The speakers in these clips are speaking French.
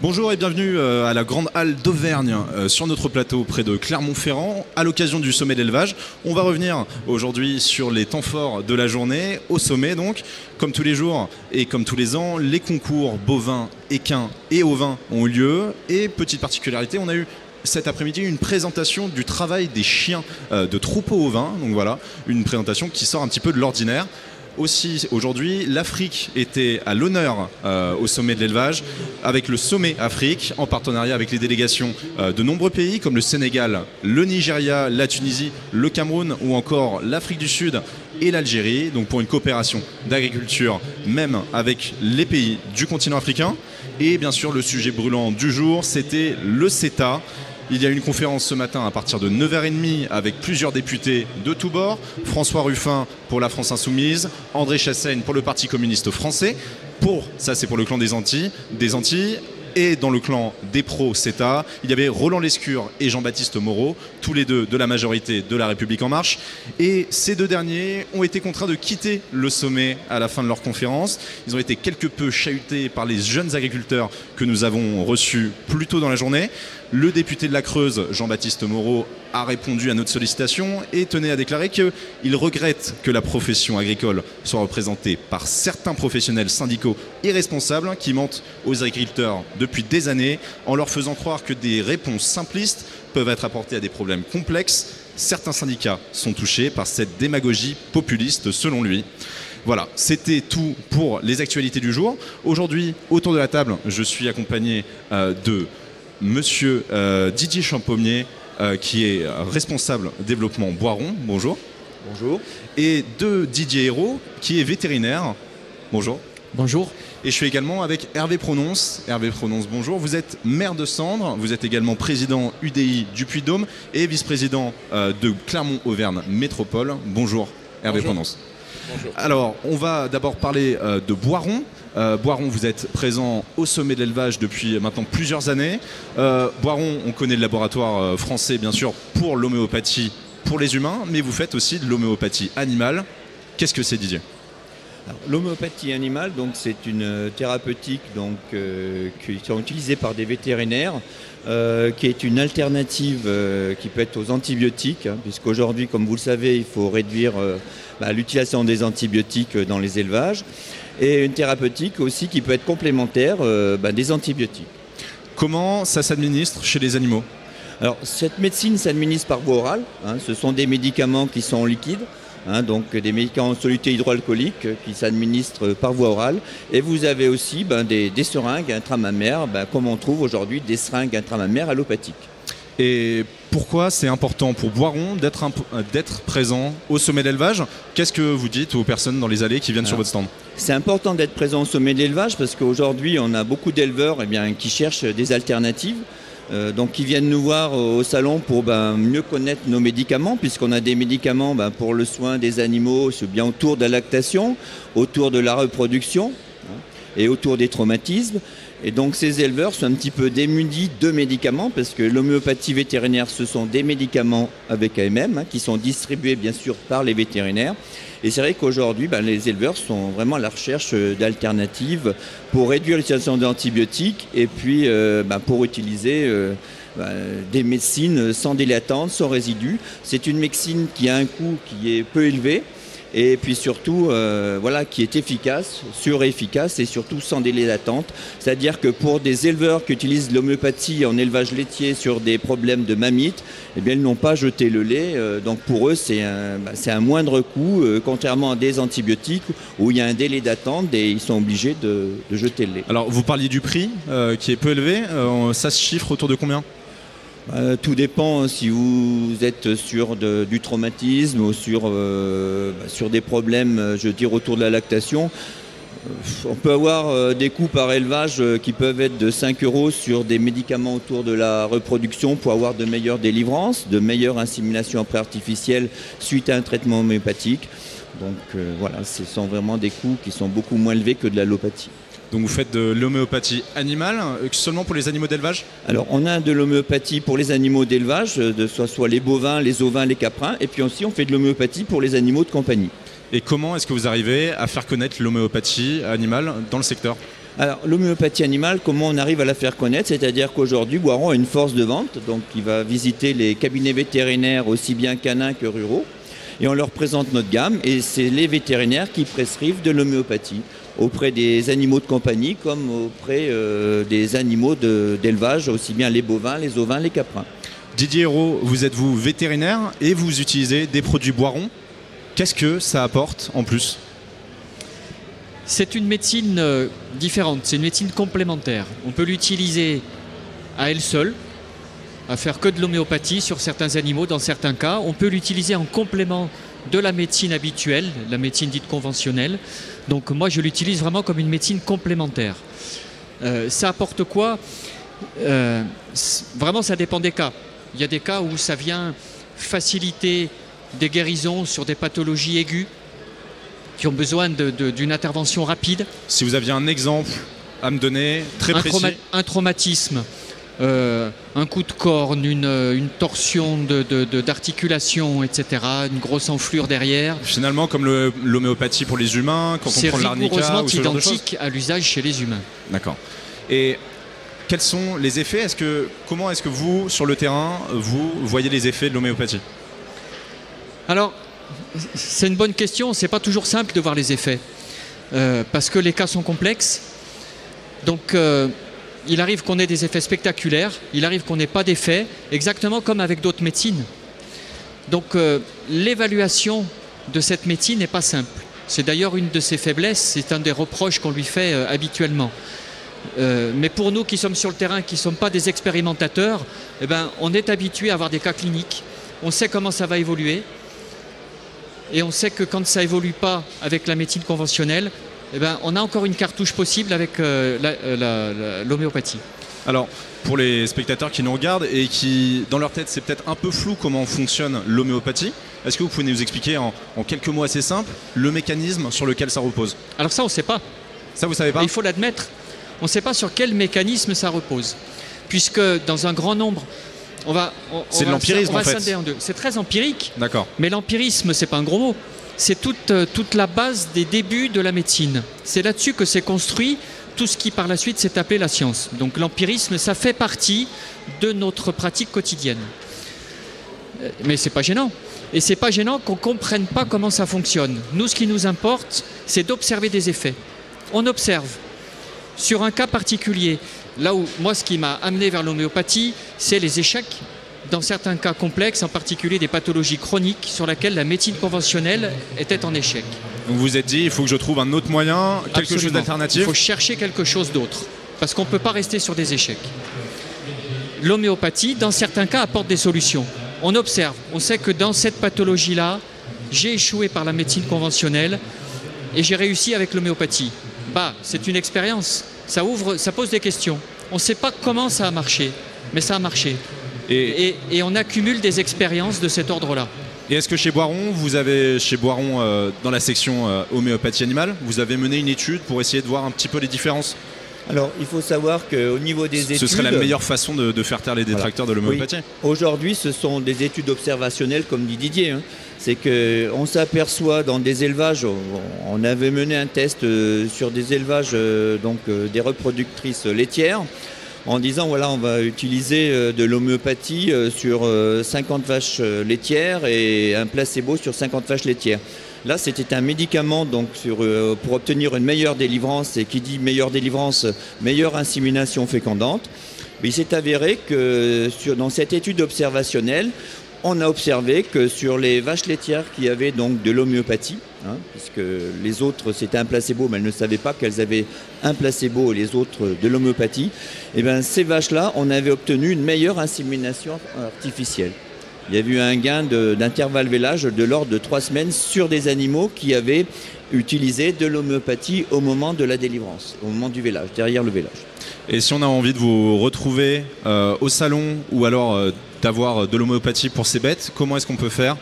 Bonjour et bienvenue à la Grande Halle d'Auvergne sur notre plateau près de Clermont-Ferrand à l'occasion du sommet d'élevage. On va revenir aujourd'hui sur les temps forts de la journée, au sommet donc. Comme tous les jours et comme tous les ans, les concours bovins, équins et ovins ont eu lieu. Et petite particularité, on a eu cet après-midi une présentation du travail des chiens de troupeaux ovins. Donc voilà, une présentation qui sort un petit peu de l'ordinaire. Aussi, aujourd'hui, l'Afrique était à l'honneur au sommet de l'élevage avec le Sommet Afrique en partenariat avec les délégations de nombreux pays comme le Sénégal, le Nigeria, la Tunisie, le Cameroun ou encore l'Afrique du Sud et l'Algérie, donc pour une coopération d'agriculture même avec les pays du continent africain. Et bien sûr, le sujet brûlant du jour, c'était le CETA. Il y a eu une conférence ce matin à partir de 9h30 avec plusieurs députés de tous bords. François Ruffin pour la France Insoumise, André Chassaigne pour le Parti communiste français. Ça c'est pour le clan des Antilles. Et dans le clan des pro-CETA, il y avait Roland Lescure et Jean-Baptiste Moreau, tous les deux de la majorité de La République En Marche. Et ces deux derniers ont été contraints de quitter le sommet à la fin de leur conférence. Ils ont été quelque peu chahutés par les jeunes agriculteurs que nous avons reçus plus tôt dans la journée. Le député de la Creuse, Jean-Baptiste Moreau, a répondu à notre sollicitation et tenait à déclarer qu'il regrette que la profession agricole soit représentée par certains professionnels syndicaux irresponsables qui mentent aux agriculteurs depuis des années en leur faisant croire que des réponses simplistes peuvent être apportées à des problèmes complexes. Certains syndicats sont touchés par cette démagogie populiste selon lui. Voilà, c'était tout pour les actualités du jour. Aujourd'hui, autour de la table, je suis accompagné de Monsieur Didier Champommier, qui est responsable développement Boiron. Bonjour. Bonjour. Et de Didier Hérault, qui est vétérinaire. Bonjour. Bonjour. Et je suis également avec Hervé Prononce. Hervé Prononce, bonjour. Vous êtes maire de Sandre, vous êtes également président UDI du Puy-de-Dôme et vice-président de Clermont-Auvergne Métropole. Bonjour, Hervé Prononce. Bonjour. Alors, on va d'abord parler de Boiron. Boiron, vous êtes présent au sommet de l'élevage depuis maintenant plusieurs années. Boiron, on connaît le laboratoire français, bien sûr, pour l'homéopathie pour les humains, mais vous faites aussi de l'homéopathie animale. Qu'est-ce que c'est, Didier ? L'homéopathie animale, c'est une thérapeutique qui sont utilisées par des vétérinaires, qui est une alternative qui peut être aux antibiotiques, puisqu'aujourd'hui, comme vous le savez, il faut réduire l'utilisation des antibiotiques dans les élevages, et une thérapeutique aussi qui peut être complémentaire des antibiotiques. Comment ça s'administre chez les animaux ? Alors, cette médecine s'administre par voie orale. Ce sont des médicaments qui sont liquides. Donc des médicaments en soluté hydroalcoolique qui s'administrent par voie orale. Et vous avez aussi des seringues intramammaires, comme on trouve aujourd'hui des seringues intramammaires allopathiques. Et pourquoi c'est important pour Boiron d'être présent au sommet d'élevage ? Qu'est-ce que vous dites aux personnes dans les allées qui viennent sur votre stand ? C'est important d'être présent au sommet d'élevage parce qu'aujourd'hui on a beaucoup d'éleveurs qui cherchent des alternatives. Qui viennent nous voir au salon pour mieux connaître nos médicaments, puisqu'on a des médicaments pour le soin des animaux, c'est bien autour de la lactation, autour de la reproduction et autour des traumatismes. Et donc ces éleveurs sont un petit peu démunis de médicaments, parce que l'homéopathie vétérinaire, ce sont des médicaments avec AMM qui sont distribués bien sûr par les vétérinaires. Et c'est vrai qu'aujourd'hui, les éleveurs sont vraiment à la recherche d'alternatives pour réduire l'utilisation d'antibiotiques et puis pour utiliser des médecines sans délai d'attente, sans résidus. C'est une médecine qui a un coût qui est peu élevé et puis surtout qui est efficace, sûre et efficace et surtout sans délai d'attente. C'est-à-dire que pour des éleveurs qui utilisent l'homéopathie en élevage laitier sur des problèmes de mammites, ils n'ont pas jeté le lait. Donc pour eux, c'est un moindre coût, contrairement à des antibiotiques où il y a un délai d'attente et ils sont obligés de jeter le lait. Alors vous parliez du prix qui est peu élevé. Ça se chiffre autour de combien ? Tout dépend si vous êtes sur du traumatisme ou sur des problèmes, autour de la lactation. On peut avoir des coûts par élevage qui peuvent être de 5 € sur des médicaments autour de la reproduction pour avoir de meilleures délivrances, de meilleures inséminations après artificielles suite à un traitement homéopathique. Donc ce sont vraiment des coûts qui sont beaucoup moins élevés que de l'allopathie. Donc vous faites de l'homéopathie animale, seulement pour les animaux d'élevage ? Alors on a de l'homéopathie pour les animaux d'élevage, soit les bovins, les ovins, les caprins, et puis aussi on fait de l'homéopathie pour les animaux de compagnie. Et comment est-ce que vous arrivez à faire connaître l'homéopathie animale dans le secteur ? Alors, l'homéopathie animale, comment on arrive à la faire connaître? C'est-à-dire qu'aujourd'hui, Boiron a une force de vente, donc il va visiter les cabinets vétérinaires aussi bien canins que ruraux, et on leur présente notre gamme, et c'est les vétérinaires qui prescrivent de l'homéopathie auprès des animaux de compagnie comme auprès des animaux d'élevage, aussi bien les bovins, les ovins, les caprins. Didier Hérault, vous êtes vétérinaire et vous utilisez des produits Boiron. Qu'est-ce que ça apporte en plus? C'est une médecine différente, c'est une médecine complémentaire. On peut l'utiliser à elle seule, à faire que de l'homéopathie sur certains animaux, dans certains cas. On peut l'utiliser en complément de la médecine habituelle, la médecine dite conventionnelle. Donc moi, je l'utilise vraiment comme une médecine complémentaire. Ça apporte quoi? Vraiment, ça dépend des cas. Il y a des cas où ça vient faciliter des guérisons sur des pathologies aiguës qui ont besoin d'une intervention rapide. Si vous aviez un exemple à me donner, très précis. Un traumatisme, un coup de corne, une torsion d'articulation, etc., une grosse enflure derrière. Finalement, comme l'homéopathie pour les humains, quand on prend de l'arnica ou ce genre de choses. C'est rigoureusement identique à l'usage chez les humains. D'accord. Et quels sont les effets? Comment est-ce que vous, sur le terrain, vous voyez les effets de l'homéopathie? Alors, c'est une bonne question. C'est pas toujours simple de voir les effets parce que les cas sont complexes. Donc, il arrive qu'on ait des effets spectaculaires. Il arrive qu'on n'ait pas d'effets, exactement comme avec d'autres médecines. Donc, l'évaluation de cette médecine n'est pas simple. C'est d'ailleurs une de ses faiblesses. C'est un des reproches qu'on lui fait habituellement. Mais pour nous qui sommes sur le terrain, qui ne sommes pas des expérimentateurs, eh ben, on est habitué à avoir des cas cliniques. On sait comment ça va évoluer. Et on sait que quand ça évolue pas avec la médecine conventionnelle, eh ben, on a encore une cartouche possible avec l'homéopathie. Alors, pour les spectateurs qui nous regardent et qui, dans leur tête, c'est peut-être un peu flou comment fonctionne l'homéopathie, est-ce que vous pouvez nous expliquer en quelques mots assez simples le mécanisme sur lequel ça repose? Alors ça, on ne sait pas. Ça, vous savez pas? Et il faut l'admettre. On ne sait pas sur quel mécanisme ça repose. Puisque dans un grand nombre... C'est de l'empirisme en fait. C'est très empirique. D'accord. Mais l'empirisme, c'est pas un gros mot. C'est toute la base des débuts de la médecine. C'est là-dessus que s'est construit tout ce qui par la suite s'est appelé la science. Donc l'empirisme, ça fait partie de notre pratique quotidienne. Mais c'est pas gênant. Et c'est pas gênant qu'on comprenne pas comment ça fonctionne. Nous, ce qui nous importe, c'est d'observer des effets. On observe sur un cas particulier. Là où, moi, ce qui m'a amené vers l'homéopathie, c'est les échecs dans certains cas complexes, en particulier des pathologies chroniques sur lesquelles la médecine conventionnelle était en échec. Donc vous vous êtes dit, il faut que je trouve un autre moyen, quelque Absolument. chose d'alternatif. Il faut chercher quelque chose d'autre, parce qu'on ne peut pas rester sur des échecs. L'homéopathie, dans certains cas, apporte des solutions. On observe, on sait que dans cette pathologie-là, j'ai échoué par la médecine conventionnelle et j'ai réussi avec l'homéopathie. Bah, c'est une expérience. Ça pose des questions. On ne sait pas comment ça a marché, mais ça a marché. Et on accumule des expériences de cet ordre-là. Et est-ce que chez Boiron, dans la section homéopathie animale, vous avez mené une étude pour essayer de voir un petit peu les différences? Alors, il faut savoir qu'au niveau des études... Ce serait la meilleure façon de faire taire les détracteurs de l'homéopathie. Oui. Aujourd'hui, ce sont des études observationnelles, comme dit Didier. Hein. C'est qu'on s'aperçoit dans des élevages, on avait mené un test sur des élevages, des reproductrices laitières, en disant, voilà, on va utiliser de l'homéopathie sur 50 vaches laitières et un placebo sur 50 vaches laitières. Là, c'était un médicament donc, pour obtenir une meilleure délivrance, et qui dit meilleure délivrance, meilleure insémination fécondante. Mais il s'est avéré que dans cette étude observationnelle, on a observé que sur les vaches laitières qui avaient donc de l'homéopathie, puisque les autres c'était un placebo, mais elles ne savaient pas qu'elles avaient un placebo et les autres de l'homéopathie, et bien ces vaches-là, on avait obtenu une meilleure insémination artificielle. Il y a eu un gain d'intervalle vélage de l'ordre de 3 semaines sur des animaux qui avaient utilisé de l'homéopathie au moment de la délivrance, au moment du vélage, derrière le vélage. Et si on a envie de vous retrouver au salon ou alors d'avoir de l'homéopathie pour ces bêtes, comment est-ce qu'on peut faire?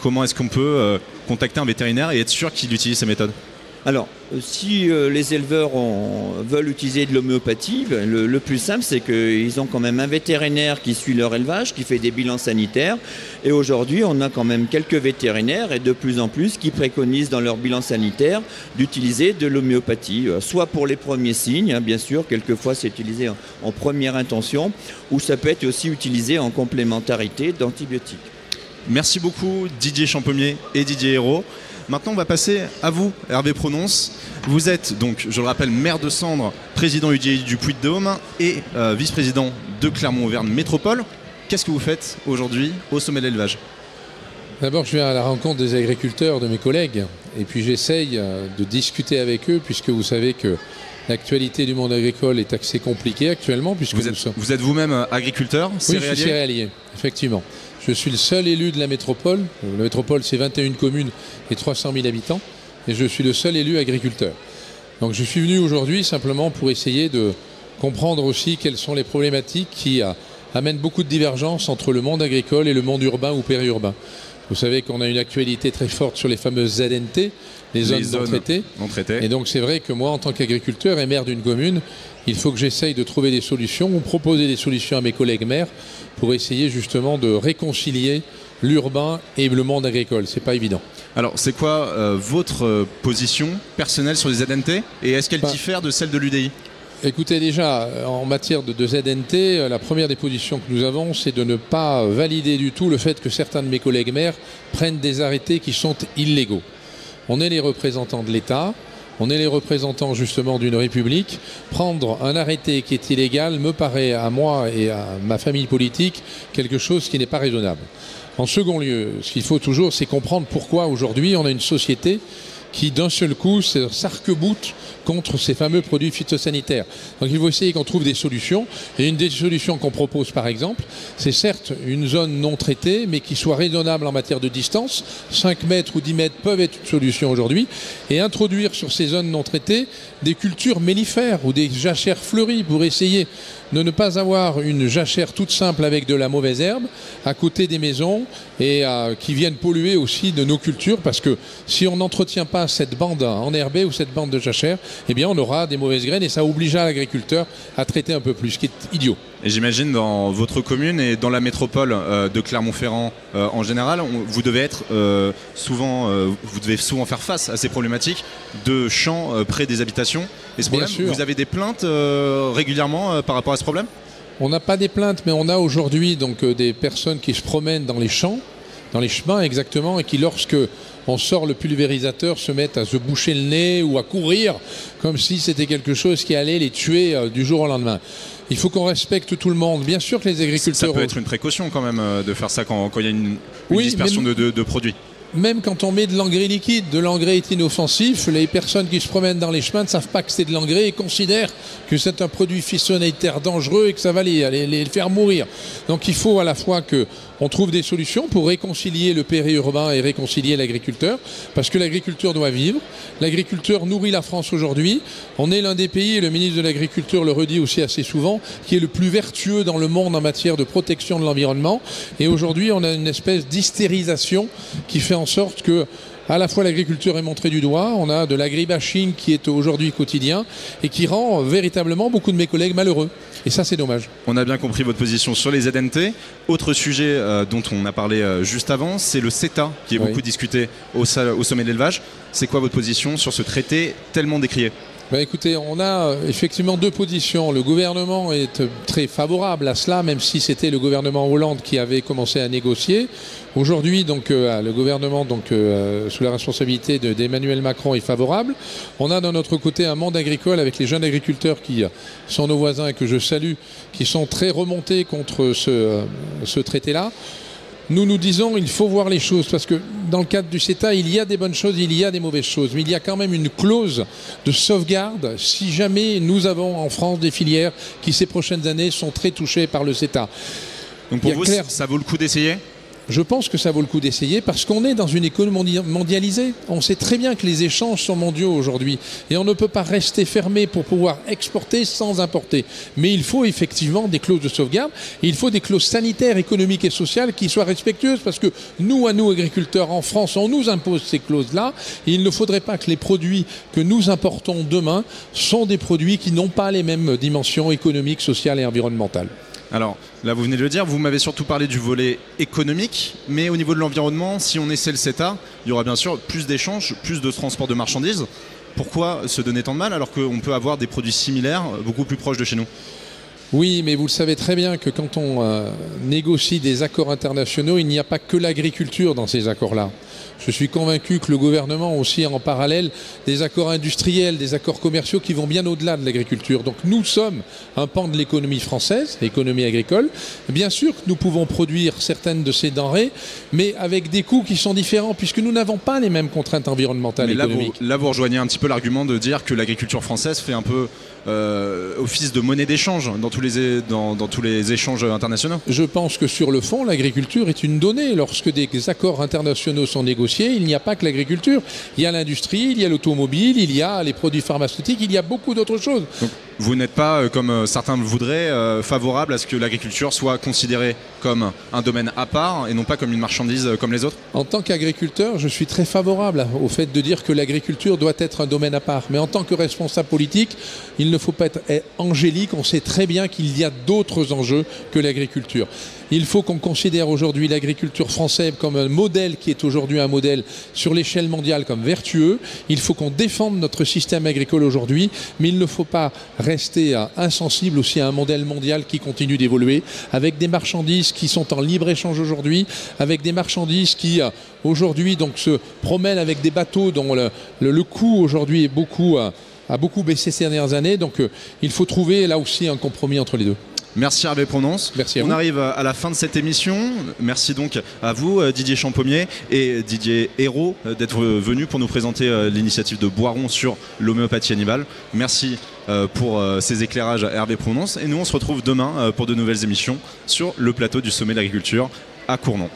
Comment est-ce qu'on peut contacter un vétérinaire et être sûr qu'il utilise ces méthodes? Alors, si les éleveurs veulent utiliser de l'homéopathie, le plus simple, c'est qu'ils ont quand même un vétérinaire qui suit leur élevage, qui fait des bilans sanitaires. Et aujourd'hui, on a quand même quelques vétérinaires, et de plus en plus, qui préconisent dans leur bilan sanitaire d'utiliser de l'homéopathie, soit pour les premiers signes, hein, bien sûr, quelquefois c'est utilisé en première intention, ou ça peut être aussi utilisé en complémentarité d'antibiotiques. Merci beaucoup Didier Champommier et Didier Hérault. Maintenant, on va passer à vous, Hervé Prononce. Vous êtes donc, je le rappelle, maire de Sandre, président UDI du Puy-de-Dôme et vice-président de Clermont-Auvergne Métropole. Qu'est-ce que vous faites aujourd'hui au sommet de l'élevage? D'abord, je viens à la rencontre des agriculteurs, de mes collègues, et puis j'essaye de discuter avec eux, puisque vous savez que l'actualité du monde agricole est assez compliquée actuellement. Puisque vous êtes vous-même agriculteur, céréalier? Oui, je suis céréalier, effectivement. Je suis le seul élu de la métropole. La métropole, c'est 21 communes et 300 000 habitants. Et je suis le seul élu agriculteur. Donc je suis venu aujourd'hui simplement pour essayer de comprendre aussi quelles sont les problématiques qui amènent beaucoup de divergences entre le monde agricole et le monde urbain ou périurbain. Vous savez qu'on a une actualité très forte sur les fameuses ZNT, les zones non traitées. Et donc c'est vrai que moi, en tant qu'agriculteur et maire d'une commune, il faut que j'essaye de trouver des solutions ou proposer des solutions à mes collègues maires pour essayer justement de réconcilier l'urbain et le monde agricole. C'est pas évident. Alors c'est quoi votre position personnelle sur les ZNT et est-ce qu'elle diffère de celle de l'UDI? Écoutez, déjà, en matière de ZNT, la première des positions que nous avons, c'est de ne pas valider du tout le fait que certains de mes collègues maires prennent des arrêtés qui sont illégaux. On est les représentants de l'État, on est les représentants justement d'une république. Prendre un arrêté qui est illégal me paraît à moi et à ma famille politique quelque chose qui n'est pas raisonnable. En second lieu, ce qu'il faut toujours, c'est comprendre pourquoi aujourd'hui on a une société qui d'un seul coup s'arc-boute contre ces fameux produits phytosanitaires. Donc il faut essayer qu'on trouve des solutions. Et une des solutions qu'on propose par exemple, c'est certes une zone non traitée, mais qui soit raisonnable en matière de distance. 5 mètres ou 10 mètres peuvent être une solution aujourd'hui. Et introduire sur ces zones non traitées des cultures mellifères ou des jachères fleuries pour essayer de ne pas avoir une jachère toute simple avec de la mauvaise herbe à côté des maisons et qui viennent polluer aussi de nos cultures, parce que si on n'entretient pas cette bande enherbée ou cette bande de jachère, eh bien on aura des mauvaises graines et ça obligera l'agriculteur à traiter un peu plus, ce qui est idiot. Et j'imagine dans votre commune et dans la métropole de Clermont-Ferrand en général, vous devez souvent faire face à ces problématiques de champs près des habitations. Et ce problème, vous avez des plaintes régulièrement par rapport à ce problème? On n'a pas des plaintes, mais on a aujourd'hui donc des personnes qui se promènent dans les champs, dans les chemins exactement, et qui lorsque on sort le pulvérisateur se mettent à se boucher le nez ou à courir comme si c'était quelque chose qui allait les tuer du jour au lendemain. Il faut qu'on respecte tout le monde. Bien sûr que les agriculteurs... Ça peut être une précaution quand même de faire ça quand il y a une dispersion de produits. Même quand on met de l'engrais liquide, de l'engrais est inoffensif, les personnes qui se promènent dans les chemins ne savent pas que c'est de l'engrais et considèrent que c'est un produit phytosanitaire dangereux et que ça va les faire mourir. Donc il faut à la fois qu'on trouve des solutions pour réconcilier le périurbain et réconcilier l'agriculteur, parce que l'agriculture doit vivre. L'agriculteur nourrit la France aujourd'hui. On est l'un des pays, et le ministre de l'Agriculture le redit aussi assez souvent, qui est le plus vertueux dans le monde en matière de protection de l'environnement. Et aujourd'hui, on a une espèce d'hystérisation qui fait en sorte que à la fois l'agriculture est montrée du doigt, on a de l'agribashing qui est aujourd'hui quotidien et qui rend véritablement beaucoup de mes collègues malheureux. Et ça, c'est dommage. On a bien compris votre position sur les ZNT. Autre sujet dont on a parlé juste avant, c'est le CETA qui est beaucoup discuté au sommet de l'élevage. C'est quoi votre position sur ce traité tellement décrié ? Écoutez, on a effectivement deux positions. Le gouvernement est très favorable à cela, même si c'était le gouvernement Hollande qui avait commencé à négocier. Aujourd'hui, donc, le gouvernement, sous la responsabilité d'Emmanuel Macron, est favorable. On a d'un autre côté un monde agricole avec les jeunes agriculteurs qui sont nos voisins et que je salue, qui sont très remontés contre ce traité-là. Nous disons il faut voir les choses, parce que dans le cadre du CETA, il y a des bonnes choses, il y a des mauvaises choses, mais il y a quand même une clause de sauvegarde si jamais nous avons en France des filières qui ces prochaines années sont très touchées par le CETA. Donc pour vous, ça vaut le coup d'essayer ? Je pense que ça vaut le coup d'essayer parce qu'on est dans une économie mondialisée. On sait très bien que les échanges sont mondiaux aujourd'hui et on ne peut pas rester fermé pour pouvoir exporter sans importer. Mais il faut effectivement des clauses de sauvegarde, et il faut des clauses sanitaires, économiques et sociales qui soient respectueuses parce que nous agriculteurs en France, on nous impose ces clauses-là et il ne faudrait pas que les produits que nous importons demain sont des produits qui n'ont pas les mêmes dimensions économiques, sociales et environnementales. Alors là, vous venez de le dire, vous m'avez surtout parlé du volet économique, mais au niveau de l'environnement, si on essaie le CETA, il y aura bien sûr plus d'échanges, plus de transport de marchandises. Pourquoi se donner tant de mal alors qu'on peut avoir des produits similaires beaucoup plus proches de chez nous ? Oui, mais vous le savez très bien que quand on négocie des accords internationaux, il n'y a pas que l'agriculture dans ces accords-là. Je suis convaincu que le gouvernement a aussi en parallèle des accords industriels, des accords commerciaux qui vont bien au-delà de l'agriculture. Donc nous sommes un pan de l'économie française, l'économie agricole. Bien sûr que nous pouvons produire certaines de ces denrées, mais avec des coûts qui sont différents puisque nous n'avons pas les mêmes contraintes environnementales et économiques. Là, vous rejoignez un petit peu l'argument de dire que l'agriculture française fait un peu office de monnaie d'échange dans tous les échanges internationaux. Je pense que sur le fond, l'agriculture est une donnée. Lorsque des accords internationaux sont négociés, il n'y a pas que l'agriculture. Il y a l'industrie, il y a l'automobile, il y a les produits pharmaceutiques, il y a beaucoup d'autres choses. Donc, vous n'êtes pas, comme certains le voudraient, favorable à ce que l'agriculture soit considérée comme un domaine à part et non pas comme une marchandise comme les autres ? En tant qu'agriculteur, je suis très favorable au fait de dire que l'agriculture doit être un domaine à part. Mais en tant que responsable politique, il ne faut pas être angélique. On sait très bien qu'il y a d'autres enjeux que l'agriculture. Il faut qu'on considère aujourd'hui l'agriculture française comme un modèle qui est aujourd'hui un modèle sur l'échelle mondiale comme vertueux. Il faut qu'on défende notre système agricole aujourd'hui, mais il ne faut pas rester insensible aussi à un modèle mondial qui continue d'évoluer, avec des marchandises qui sont en libre-échange aujourd'hui, avec des marchandises qui aujourd'hui donc se promènent avec des bateaux dont le coût aujourd'hui a beaucoup baissé ces dernières années. Donc il faut trouver là aussi un compromis entre les deux. Merci Hervé Prononce. Merci à vous. On arrive à la fin de cette émission. Merci donc à vous Didier Champommier et Didier Hérault d'être venus pour nous présenter l'initiative de Boiron sur l'homéopathie animale. Merci pour ces éclairages à Hervé Prononce et nous on se retrouve demain pour de nouvelles émissions sur le plateau du Sommet de l'Agriculture à Cournon.